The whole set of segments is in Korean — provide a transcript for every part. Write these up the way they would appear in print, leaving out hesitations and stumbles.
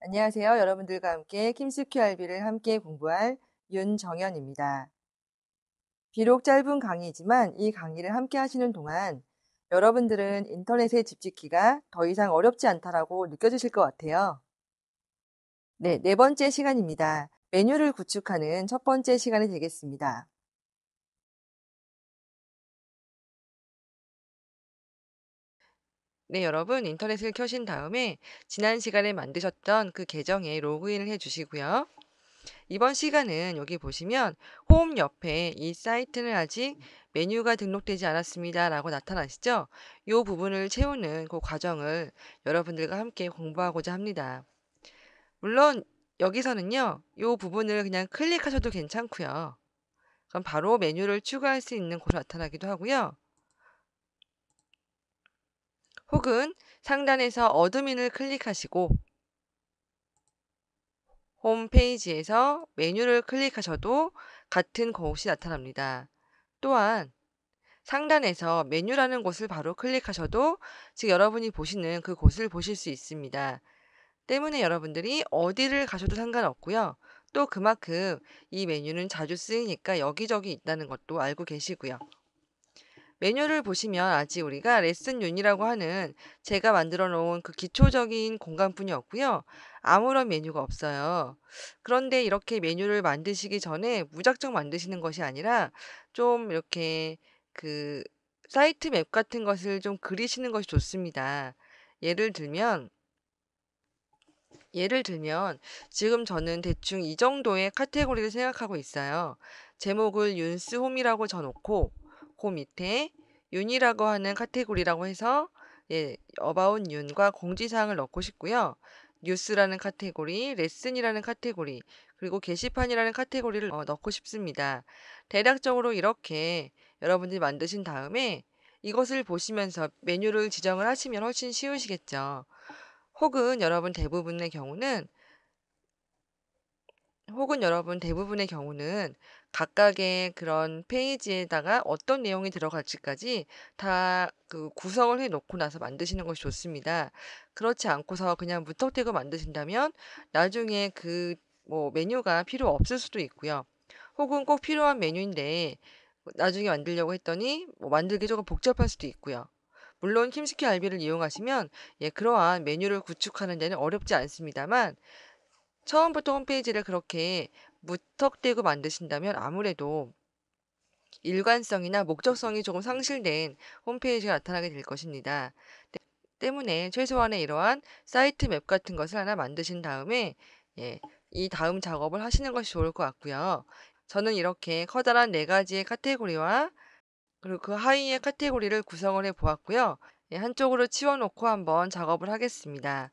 안녕하세요. 여러분들과 함께 킴스큐알비를 함께 공부할 윤정현입니다. 비록 짧은 강의이지만 이 강의를 함께 하시는 동안 여러분들은 인터넷에 집 짓기가 더 이상 어렵지 않다라고 느껴지실 것 같아요. 네, 네 번째 시간입니다. 메뉴를 구축하는 첫 번째 시간이 되겠습니다. 네, 여러분 인터넷을 켜신 다음에 지난 시간에 만드셨던 그 계정에 로그인을 해주시고요. 이번 시간은 여기 보시면 홈 옆에 이 사이트는 아직 메뉴가 등록되지 않았습니다 라고 나타나시죠? 이 부분을 채우는 그 과정을 여러분들과 함께 공부하고자 합니다. 물론 여기서는요, 이 부분을 그냥 클릭하셔도 괜찮고요. 그럼 바로 메뉴를 추가할 수 있는 곳으로 나타나기도 하고요. 혹은 상단에서 어드민을 클릭하시고 홈페이지에서 메뉴를 클릭하셔도 같은 곳이 나타납니다. 또한 상단에서 메뉴라는 곳을 바로 클릭하셔도 지금 여러분이 보시는 그 곳을 보실 수 있습니다. 때문에 여러분들이 어디를 가셔도 상관없고요. 또 그만큼 이 메뉴는 자주 쓰이니까 여기저기 있다는 것도 알고 계시고요. 메뉴를 보시면 아직 우리가 레슨 윤이라고 하는 제가 만들어 놓은 그 기초적인 공간뿐이 없고요. 아무런 메뉴가 없어요. 그런데 이렇게 메뉴를 만드시기 전에 무작정 만드시는 것이 아니라 좀 이렇게 그 사이트 맵 같은 것을 좀 그리시는 것이 좋습니다. 예를 들면 지금 저는 대충 이 정도의 카테고리를 생각하고 있어요. 제목을 윤스 홈이라고 적어놓고 그 밑에 윤이라고 하는 카테고리라고 해서 어바웃 윤과 공지사항을 넣고 싶고요. 뉴스라는 카테고리, 레슨이라는 카테고리, 그리고 게시판이라는 카테고리를 넣고 싶습니다. 대략적으로 이렇게 여러분들이 만드신 다음에 이것을 보시면서 메뉴를 지정을 하시면 훨씬 쉬우시겠죠. 혹은 여러분 대부분의 경우는 각각의 그런 페이지에다가 어떤 내용이 들어갈지까지 다 그 구성을 해 놓고 나서 만드시는 것이 좋습니다. 그렇지 않고서 그냥 무턱대고 만드신다면 나중에 그 뭐 메뉴가 필요 없을 수도 있고요. 혹은 꼭 필요한 메뉴인데 나중에 만들려고 했더니 뭐 만들기 조금 복잡할 수도 있고요. 물론 킴스키 알비를 이용하시면 그러한 메뉴를 구축하는 데는 어렵지 않습니다만 처음부터 홈페이지를 그렇게 무턱대고 만드신다면 아무래도 일관성이나 목적성이 조금 상실된 홈페이지가 나타나게 될 것입니다. 때문에 최소한의 이러한 사이트 맵 같은 것을 하나 만드신 다음에 이 다음 작업을 하시는 것이 좋을 것 같고요. 저는 이렇게 커다란 네 가지의 카테고리와 그리고 그 하위의 카테고리를 구성을 해 보았고요. 한쪽으로 치워놓고 한번 작업을 하겠습니다.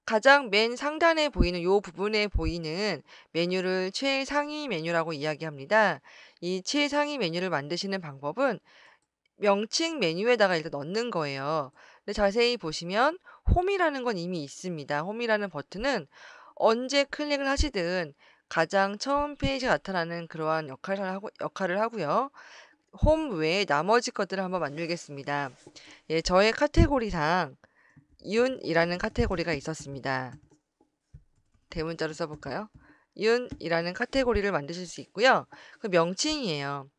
가장 맨 상단에 보이는 이 부분에 보이는 메뉴를 최상위 메뉴라고 이야기합니다. 이 최상위 메뉴를 만드시는 방법은 명칭 메뉴에다가 일단 넣는 거예요. 근데 자세히 보시면 홈이라는 건 이미 있습니다. 홈이라는 버튼은 언제 클릭을 하시든 가장 처음 페이지가 나타나는 그러한 역할을 하고요. 홈 외에 나머지 것들을 한번 만들겠습니다. 저의 카테고리상 윤이라는 카테고리가 있었습니다. 대문자로 써볼까요? 윤이라는 카테고리를 만드실 수 있고요. 그 명칭이에요.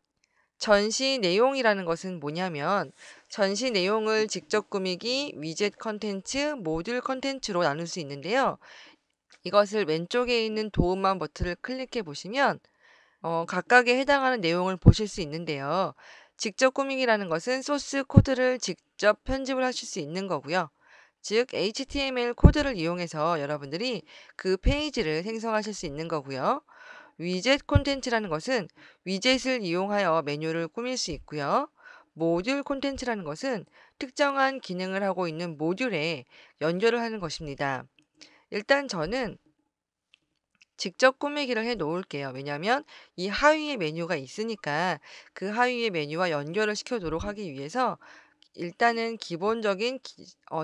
전시 내용이라는 것은 뭐냐면 전시 내용을 직접 꾸미기, 위젯 컨텐츠, 모듈 컨텐츠로 나눌 수 있는데요. 이것을 왼쪽에 있는 도움만 버튼을 클릭해 보시면 각각에 해당하는 내용을 보실 수 있는데요. 직접 꾸미기라는 것은 소스 코드를 직접 편집을 하실 수 있는 거고요. 즉 HTML 코드를 이용해서 여러분들이 그 페이지를 생성하실 수 있는 거고요. 위젯 콘텐츠라는 것은 위젯을 이용하여 메뉴를 꾸밀 수 있고요. 모듈 콘텐츠라는 것은 특정한 기능을 하고 있는 모듈에 연결을 하는 것입니다. 일단 저는 직접 꾸미기를 해 놓을게요. 왜냐하면 이 하위에 메뉴가 있으니까 그 하위의 메뉴와 연결을 시켜도록 하기 위해서 일단은 기본적인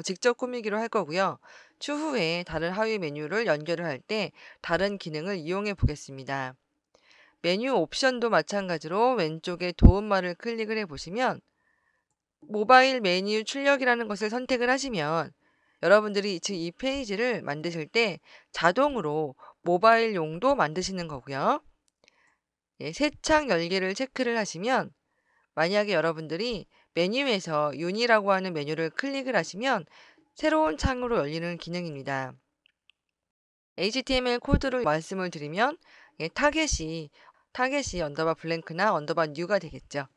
직접 꾸미기로 할 거고요. 추후에 다른 하위 메뉴를 연결을 할 때 다른 기능을 이용해 보겠습니다. 메뉴 옵션도 마찬가지로 왼쪽에 도움말을 클릭을 해 보시면 모바일 메뉴 출력이라는 것을 선택을 하시면 여러분들이 즉 이 페이지를 만드실 때 자동으로 모바일용도 만드시는 거고요. 예, 새 창 열기를 체크를 하시면 만약에 여러분들이 메뉴에서 윤이라고 하는 메뉴를 클릭을 하시면 새로운 창으로 열리는 기능입니다. HTML 코드를 말씀을 드리면 예, 타겟이 언더바 블랭크나 언더바 뉴가 되겠죠.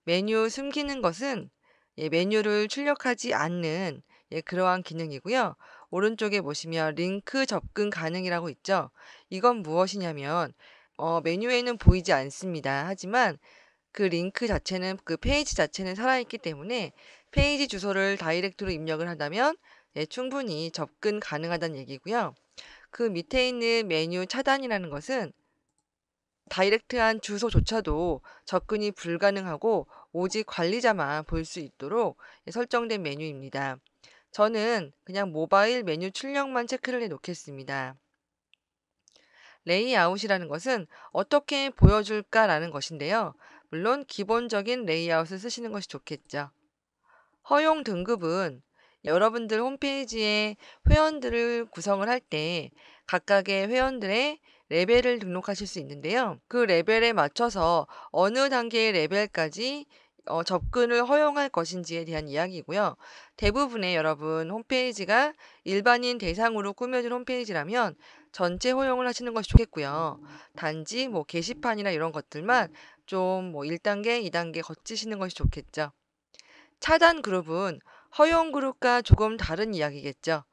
메뉴 숨기는 것은 예, 메뉴를 출력하지 않는 예, 그러한 기능이고요. 오른쪽에 보시면 링크 접근 가능이라고 있죠. 이건 무엇이냐면 메뉴에는 보이지 않습니다. 하지만 그 링크 자체는 그 페이지 자체는 살아있기 때문에 페이지 주소를 다이렉트로 입력을 한다면 예, 충분히 접근 가능하다는 얘기고요. 그 밑에 있는 메뉴 차단이라는 것은 다이렉트한 주소조차도 접근이 불가능하고 오직 관리자만 볼 수 있도록 설정된 메뉴입니다. 저는 그냥 모바일 메뉴 출력만 체크를 해 놓겠습니다. 레이아웃이라는 것은 어떻게 보여줄까라는 것인데요. 물론 기본적인 레이아웃을 쓰시는 것이 좋겠죠. 허용 등급은 여러분들 홈페이지에 회원들을 구성을 할 때 각각의 회원들의 레벨을 등록하실 수 있는데요. 그 레벨에 맞춰서 어느 단계의 레벨까지 접근을 허용할 것인지에 대한 이야기고요. 대부분의 여러분 홈페이지가 일반인 대상으로 꾸며진 홈페이지라면 전체 허용을 하시는 것이 좋겠고요. 단지 뭐 게시판이나 이런 것들만 좀 뭐 1단계, 2단계 거치시는 것이 좋겠죠. 차단 그룹은 허용 그룹과 조금 다른 이야기겠죠.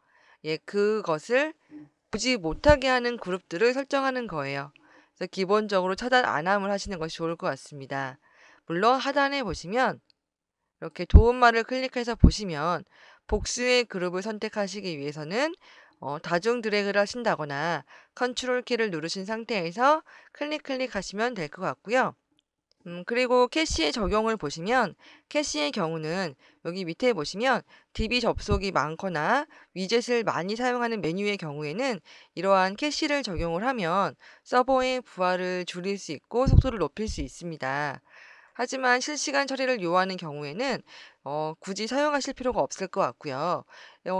예, 그것을 보지 못하게 하는 그룹들을 설정하는 거예요. 그래서 기본적으로 차단 안함을 하시는 것이 좋을 것 같습니다. 물론 하단에 보시면 이렇게 도움말을 클릭해서 보시면 복수의 그룹을 선택하시기 위해서는 다중 드래그를 하신다거나 컨트롤 키를 누르신 상태에서 클릭하시면 될 것 같고요. 그리고 캐시의 적용을 보시면 캐시의 경우는 여기 밑에 보시면 DB 접속이 많거나 위젯을 많이 사용하는 메뉴의 경우에는 이러한 캐시를 적용을 하면 서버의 부하를 줄일 수 있고 속도를 높일 수 있습니다. 하지만 실시간 처리를 요하는 경우에는 굳이 사용하실 필요가 없을 것 같고요.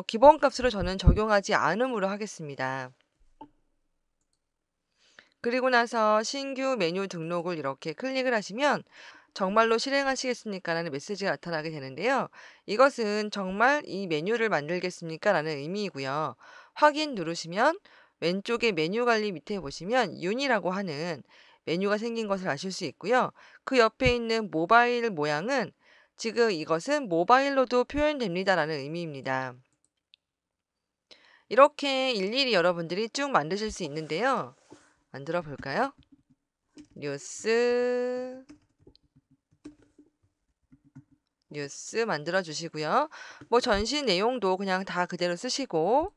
기본값으로 저는 적용하지 않음으로 하겠습니다. 그리고 나서 신규 메뉴 등록을 이렇게 클릭을 하시면 정말로 실행하시겠습니까? 라는 메시지가 나타나게 되는데요. 이것은 정말 이 메뉴를 만들겠습니까? 라는 의미이고요. 확인 누르시면 왼쪽에 메뉴 관리 밑에 보시면 윤이라고 하는 메뉴가 생긴 것을 아실 수 있고요. 그 옆에 있는 모바일 모양은 지금 이것은 모바일로도 표현됩니다. 라는 의미입니다. 이렇게 일일이 여러분들이 쭉 만드실 수 있는데요. 만들어 볼까요? 뉴스 만들어 주시고요. 뭐 전시 내용도 그냥 다 그대로 쓰시고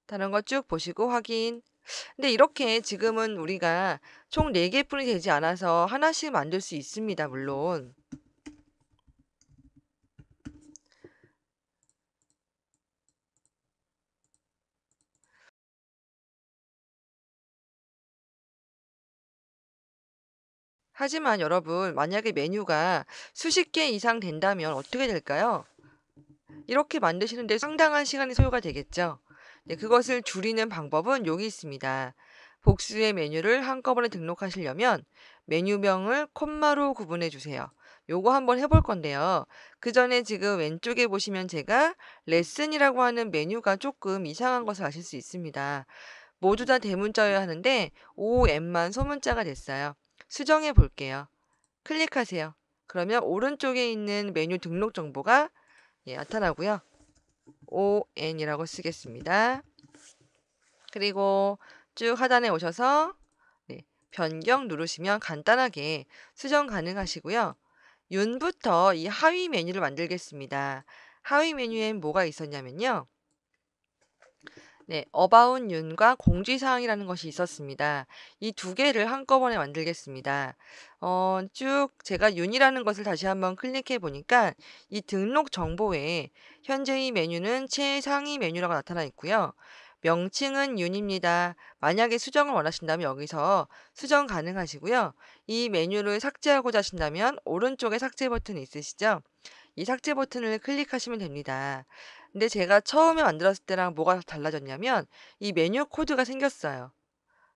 다른 거 쭉 보시고 확인. 근데 이렇게 지금은 우리가 총 4개뿐이 되지 않아서 하나씩 만들 수 있습니다. 물론. 하지만 여러분 만약에 메뉴가 수십 개 이상 된다면 어떻게 될까요? 이렇게 만드시는데 상당한 시간이 소요가 되겠죠. 네, 그것을 줄이는 방법은 여기 있습니다. 복수의 메뉴를 한꺼번에 등록하시려면 메뉴명을 콤마로 구분해 주세요. 요거 한번 해볼 건데요. 그 전에 지금 왼쪽에 보시면 제가 레슨이라고 하는 메뉴가 조금 이상한 것을 아실 수 있습니다. 모두 다 대문자여야 하는데 OM만 소문자가 됐어요. 수정해 볼게요. 클릭하세요. 그러면 오른쪽에 있는 메뉴 등록 정보가 예, 나타나고요. ON이라고 쓰겠습니다. 그리고 쭉 하단에 오셔서 네, 변경 누르시면 간단하게 수정 가능하시고요. 윤부터 이 하위 메뉴를 만들겠습니다. 하위 메뉴엔 뭐가 있었냐면요. 네, 어바웃 윤과 공지사항이라는 것이 있었습니다. 이 두 개를 한꺼번에 만들겠습니다. 쭉 제가 윤이라는 것을 다시 한번 클릭해 보니까 이 등록 정보에 현재의 메뉴는 최상위 메뉴라고 나타나 있고요. 명칭은 윤입니다. 만약에 수정을 원하신다면 여기서 수정 가능하시고요. 이 메뉴를 삭제하고자 하신다면 오른쪽에 삭제 버튼이 있으시죠? 이 삭제 버튼을 클릭하시면 됩니다. 근데 제가 처음에 만들었을 때랑 뭐가 달라졌냐면 이 메뉴 코드가 생겼어요.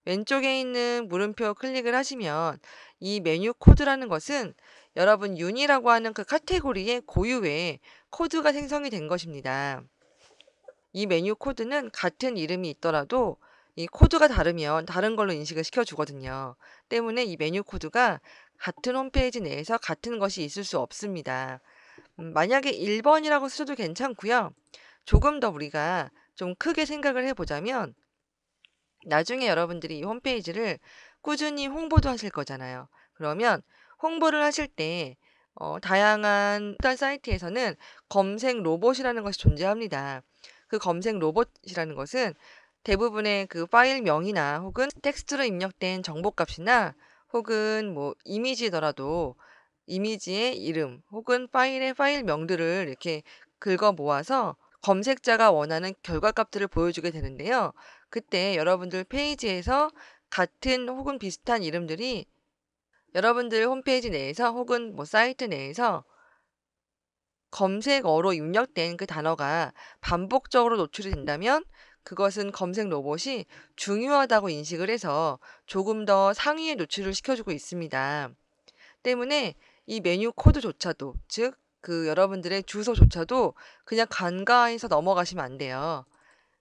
왼쪽에 있는 물음표 클릭을 하시면 이 메뉴 코드라는 것은 여러분 윤이라고 하는 그 카테고리의 고유의 코드가 생성이 된 것입니다. 이 메뉴 코드는 같은 이름이 있더라도 이 코드가 다르면 다른 걸로 인식을 시켜주거든요. 때문에 이 메뉴 코드가 같은 홈페이지 내에서 같은 것이 있을 수 없습니다. 만약에 1번이라고 쓰셔도 괜찮고요. 조금 더 우리가 좀 크게 생각을 해보자면 나중에 여러분들이 이 홈페이지를 꾸준히 홍보도 하실 거잖아요. 그러면 홍보를 하실 때 다양한 사이트에서는 검색 로봇이라는 것이 존재합니다. 그 검색 로봇이라는 것은 대부분의 그 파일명이나 혹은 텍스트로 입력된 정보값이나 혹은 뭐 이미지더라도 이미지의 이름 혹은 파일의 파일명들을 이렇게 긁어 모아서 검색자가 원하는 결과값들을 보여주게 되는데요. 그때 여러분들 페이지에서 같은 혹은 비슷한 이름들이 여러분들 홈페이지 내에서 혹은 뭐 사이트 내에서 검색어로 입력된 그 단어가 반복적으로 노출이 된다면 그것은 검색 로봇이 중요하다고 인식을 해서 조금 더 상위에 노출을 시켜주고 있습니다. 때문에 이 메뉴 코드조차도, 즉, 그 여러분들의 주소조차도 그냥 간과해서 넘어가시면 안 돼요.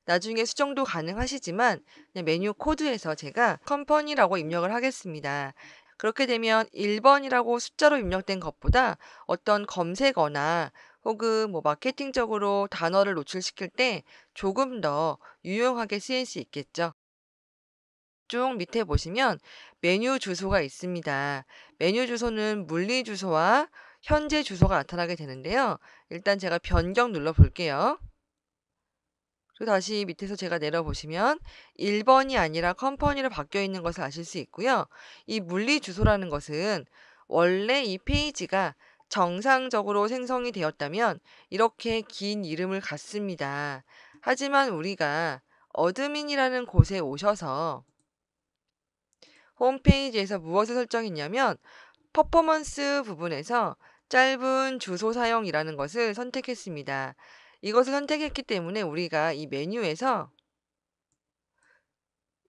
나중에 수정도 가능하시지만 그냥 메뉴 코드에서 제가 컴퍼니라고 입력을 하겠습니다. 그렇게 되면 1번이라고 숫자로 입력된 것보다 어떤 검색어나 혹은 뭐 마케팅적으로 단어를 노출시킬 때 조금 더 유용하게 쓰일 수 있겠죠. 쭉 밑에 보시면 메뉴 주소가 있습니다. 메뉴 주소는 물리 주소와 현재 주소가 나타나게 되는데요. 일단 제가 변경 눌러 볼게요. 그리고 다시 밑에서 제가 내려보시면 1번이 아니라 컴퍼니로 바뀌어 있는 것을 아실 수 있고요. 이 물리 주소라는 것은 원래 이 페이지가 정상적으로 생성이 되었다면 이렇게 긴 이름을 갖습니다. 하지만 우리가 어드민이라는 곳에 오셔서 홈페이지에서 무엇을 설정했냐면 퍼포먼스 부분에서 짧은 주소 사용이라는 것을 선택했습니다. 이것을 선택했기 때문에 우리가 이 메뉴에서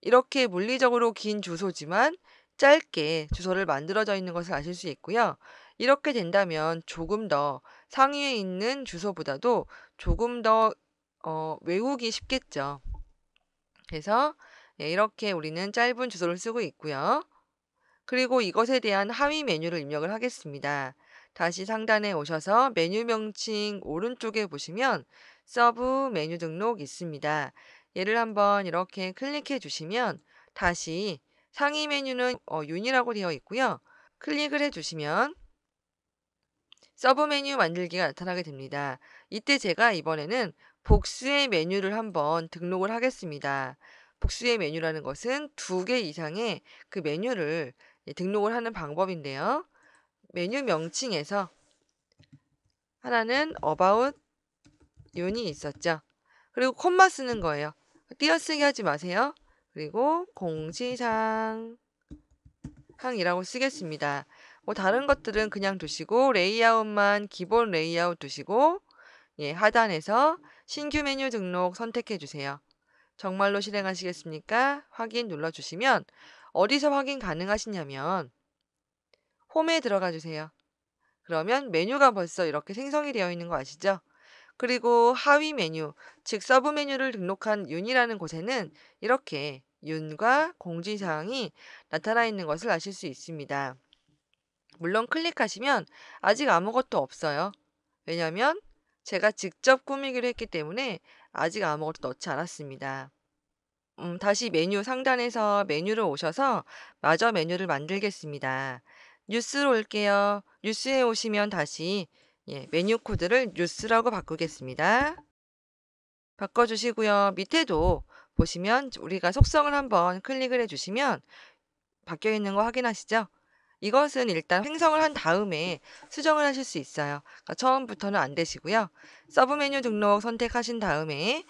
이렇게 물리적으로 긴 주소지만 짧게 주소를 만들어져 있는 것을 아실 수 있고요. 이렇게 된다면 조금 더 상위에 있는 주소보다도 조금 더 외우기 쉽겠죠. 그래서 이렇게 우리는 짧은 주소를 쓰고 있고요. 그리고 이것에 대한 하위 메뉴를 입력을 하겠습니다. 다시 상단에 오셔서 메뉴 명칭 오른쪽에 보시면 서브 메뉴 등록 있습니다. 얘를 한번 이렇게 클릭해 주시면 다시 상위 메뉴는 윤이라고 되어 있고요. 클릭을 해 주시면 서브 메뉴 만들기가 나타나게 됩니다. 이때 제가 이번에는 복수의 메뉴를 한번 등록을 하겠습니다. 복수의 메뉴라는 것은 2개 이상의 그 메뉴를 등록을 하는 방법인데요. 메뉴 명칭에서 하나는 About 윤이 있었죠. 그리고 콤마 쓰는 거예요. 띄어쓰기 하지 마세요. 그리고 공지사항이라고 쓰겠습니다. 뭐 다른 것들은 그냥 두시고 레이아웃만 기본 레이아웃 두시고 하단에서 신규 메뉴 등록 선택해 주세요. 정말로 실행하시겠습니까? 확인 눌러주시면 어디서 확인 가능하시냐면 홈에 들어가 주세요. 그러면 메뉴가 벌써 이렇게 생성이 되어 있는 거 아시죠? 그리고 하위 메뉴, 즉 서브 메뉴를 등록한 윤이라는 곳에는 이렇게 윤과 공지사항이 나타나 있는 것을 아실 수 있습니다. 물론 클릭하시면 아직 아무것도 없어요. 왜냐하면 제가 직접 꾸미기로 했기 때문에 아직 아무것도 넣지 않았습니다. 다시 메뉴 상단에서 메뉴를 오셔서 마저 메뉴를 만들겠습니다. 뉴스로 올게요. 뉴스에 오시면 다시 메뉴 코드를 뉴스라고 바꾸겠습니다. 바꿔주시고요. 밑에도 보시면 우리가 속성을 한번 클릭을 해주시면 바뀌어 있는 거 확인하시죠? 이것은 일단 생성을 한 다음에 수정을 하실 수 있어요. 그러니까 처음부터는 안 되시고요. 서브 메뉴 등록 선택하신 다음에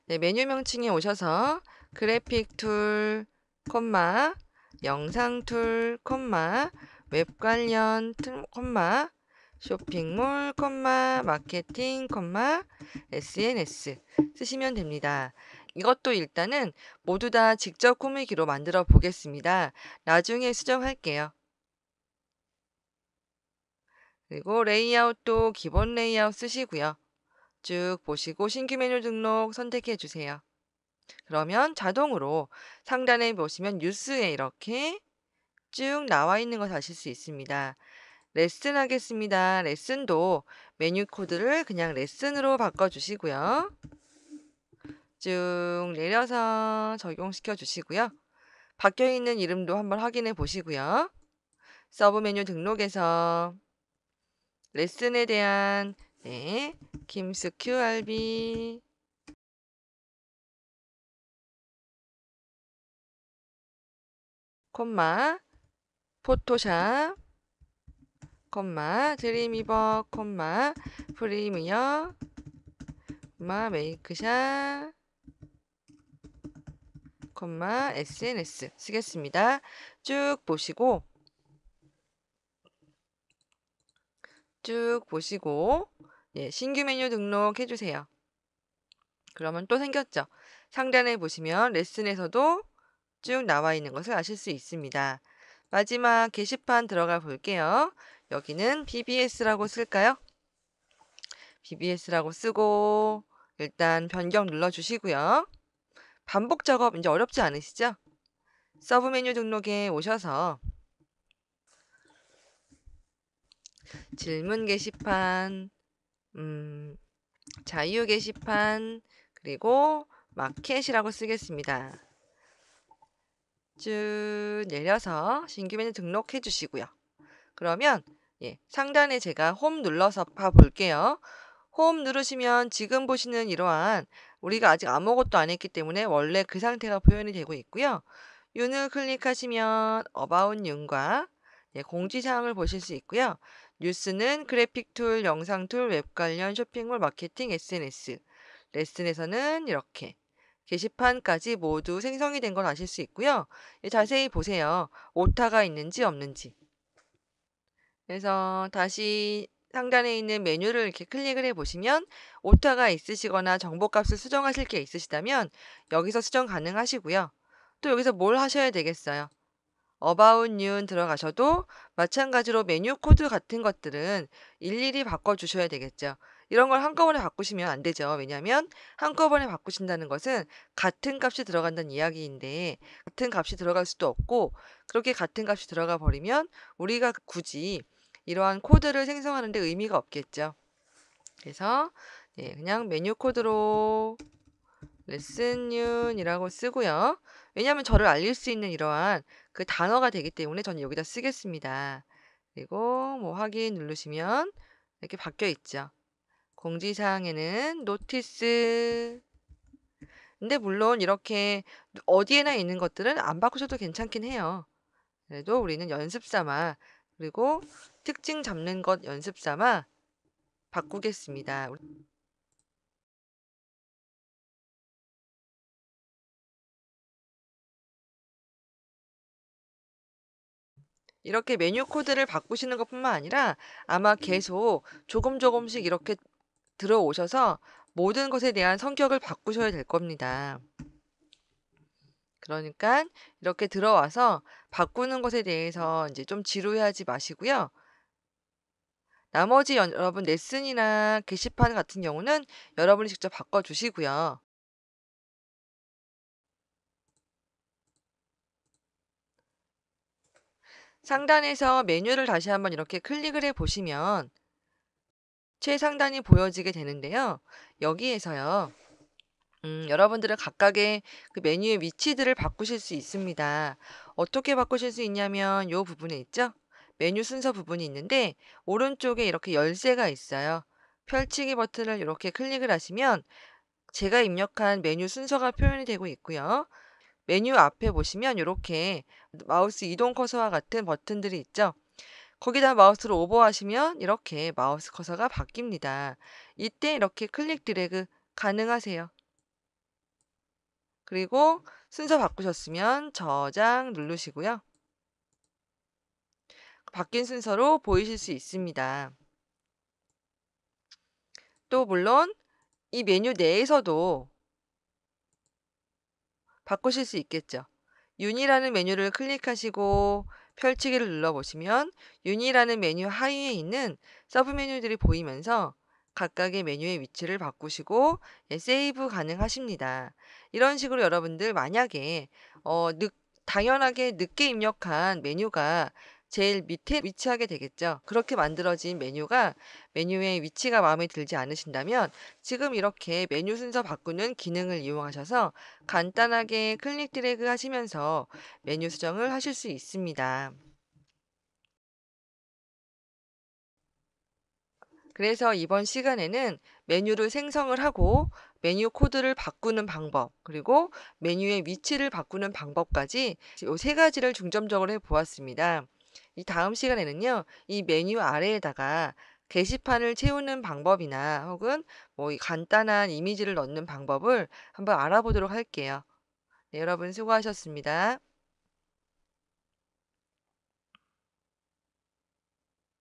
메뉴 명칭에 오셔서 그래픽 툴, 영상 툴, 웹 관련 콤마 쇼핑몰, 마케팅, SNS 쓰시면 됩니다. 이것도 일단은 모두 다 직접 꾸미기로 만들어 보겠습니다. 나중에 수정할게요. 그리고 레이아웃도 기본 레이아웃 쓰시고요. 쭉 보시고 신규 메뉴 등록 선택해 주세요. 그러면 자동으로 상단에 보시면 뉴스에 이렇게 쭉 나와 있는 거 아실 수 있습니다. 레슨 하겠습니다. 레슨도 메뉴 코드를 그냥 레슨으로 바꿔주시고요. 쭉 내려서 적용시켜 주시고요. 바뀌어 있는 이름도 한번 확인해 보시고요. 서브 메뉴 등록에서 레슨에 대한 김스 QRB 포토샵 드림이버 프리미어 메이크샵 SNS 쓰겠습니다. 쭉 보시고 신규 메뉴 등록해 주세요. 그러면 또 생겼죠. 상단에 보시면 레슨에서도 쭉 나와 있는 것을 아실 수 있습니다. 마지막 게시판 들어가 볼게요. 여기는 BBS라고 쓸까요? BBS라고 쓰고 일단 변경 눌러주시고요. 반복 작업 이제 어렵지 않으시죠? 서브 메뉴 등록에 오셔서 질문 게시판, 자유 게시판, 그리고 마켓이라고 쓰겠습니다. 쭉 내려서 신규 메뉴 등록해 주시고요. 그러면 상단에 제가 홈 눌러서 봐볼게요. 홈 누르시면 지금 보시는 이러한 우리가 아직 아무것도 안 했기 때문에 원래 그 상태가 표현이 되고 있고요. 윤을 클릭하시면 어바웃 윤과 공지사항을 보실 수 있고요. 뉴스는 그래픽 툴, 영상 툴, 웹 관련 쇼핑몰, 마케팅, SNS. 레슨에서는 이렇게 게시판까지 모두 생성이 된 걸 아실 수 있고요. 자세히 보세요. 오타가 있는지 없는지. 그래서 다시 상단에 있는 메뉴를 이렇게 클릭을 해보시면 오타가 있으시거나 정보값을 수정하실 게 있으시다면 여기서 수정 가능하시고요. 또 여기서 뭘 하셔야 되겠어요? About New 들어가셔도 마찬가지로 메뉴 코드 같은 것들은 일일이 바꿔주셔야 되겠죠. 이런 걸 한꺼번에 바꾸시면 안 되죠. 왜냐하면 한꺼번에 바꾸신다는 것은 같은 값이 들어간다는 이야기인데 같은 값이 들어갈 수도 없고 그렇게 같은 값이 들어가 버리면 우리가 굳이 이러한 코드를 생성하는 데 의미가 없겠죠. 그래서 그냥 메뉴 코드로 레슨윤이라고 쓰고요. 왜냐하면 저를 알릴 수 있는 이러한 그 단어가 되기 때문에 저는 여기다 쓰겠습니다. 그리고 확인 누르시면 이렇게 바뀌어 있죠. 공지사항에는 노티스. 근데 물론 이렇게 어디에나 있는 것들은 안 바꾸셔도 괜찮긴 해요. 그래도 우리는 연습 삼아 그리고 특징 잡는 것 연습 삼아 바꾸겠습니다. 이렇게 메뉴 코드를 바꾸시는 것뿐만 아니라 아마 계속 조금씩 이렇게 들어오셔서 모든 것에 대한 성격을 바꾸셔야 될 겁니다. 그러니까 이렇게 들어와서 바꾸는 것에 대해서 이제 좀 지루해하지 마시고요. 나머지 여러분 레슨이나 게시판 같은 경우는 여러분이 직접 바꿔주시고요. 상단에서 메뉴를 다시 한번 이렇게 클릭을 해 보시면 최상단이 보여지게 되는데요. 여기에서요. 여러분들은 각각의 그 메뉴의 위치들을 바꾸실 수 있습니다. 어떻게 바꾸실 수 있냐면 이 부분에 있죠? 메뉴 순서 부분이 있는데 오른쪽에 이렇게 열쇠가 있어요. 펼치기 버튼을 이렇게 클릭을 하시면 제가 입력한 메뉴 순서가 표현이 되고 있고요. 메뉴 앞에 보시면 이렇게 마우스 이동 커서와 같은 버튼들이 있죠. 거기다 마우스를 오버하시면 이렇게 마우스 커서가 바뀝니다. 이때 이렇게 클릭 드래그 가능하세요. 그리고 순서 바꾸셨으면 저장 누르시고요. 바뀐 순서로 보이실 수 있습니다. 또 물론 이 메뉴 내에서도 바꾸실 수 있겠죠. 윤희라는 메뉴를 클릭하시고 펼치기를 눌러보시면 윤희라는 메뉴 하위에 있는 서브 메뉴들이 보이면서 각각의 메뉴의 위치를 바꾸시고 세이브 가능하십니다. 이런 식으로 여러분들 만약에 당연하게 늦게 입력한 메뉴가 제일 밑에 위치하게 되겠죠. 그렇게 만들어진 메뉴가 메뉴의 위치가 마음에 들지 않으신다면 지금 이렇게 메뉴 순서 바꾸는 기능을 이용하셔서 간단하게 클릭 드래그 하시면서 메뉴 수정을 하실 수 있습니다. 그래서 이번 시간에는 메뉴를 생성을 하고 메뉴 코드를 바꾸는 방법, 그리고 메뉴의 위치를 바꾸는 방법까지 이 세 가지를 중점적으로 해 보았습니다. 이 다음 시간에는요, 이 메뉴 아래에다가 게시판을 채우는 방법이나 혹은 뭐 이 간단한 이미지를 넣는 방법을 한번 알아보도록 할게요. 네, 여러분 수고하셨습니다.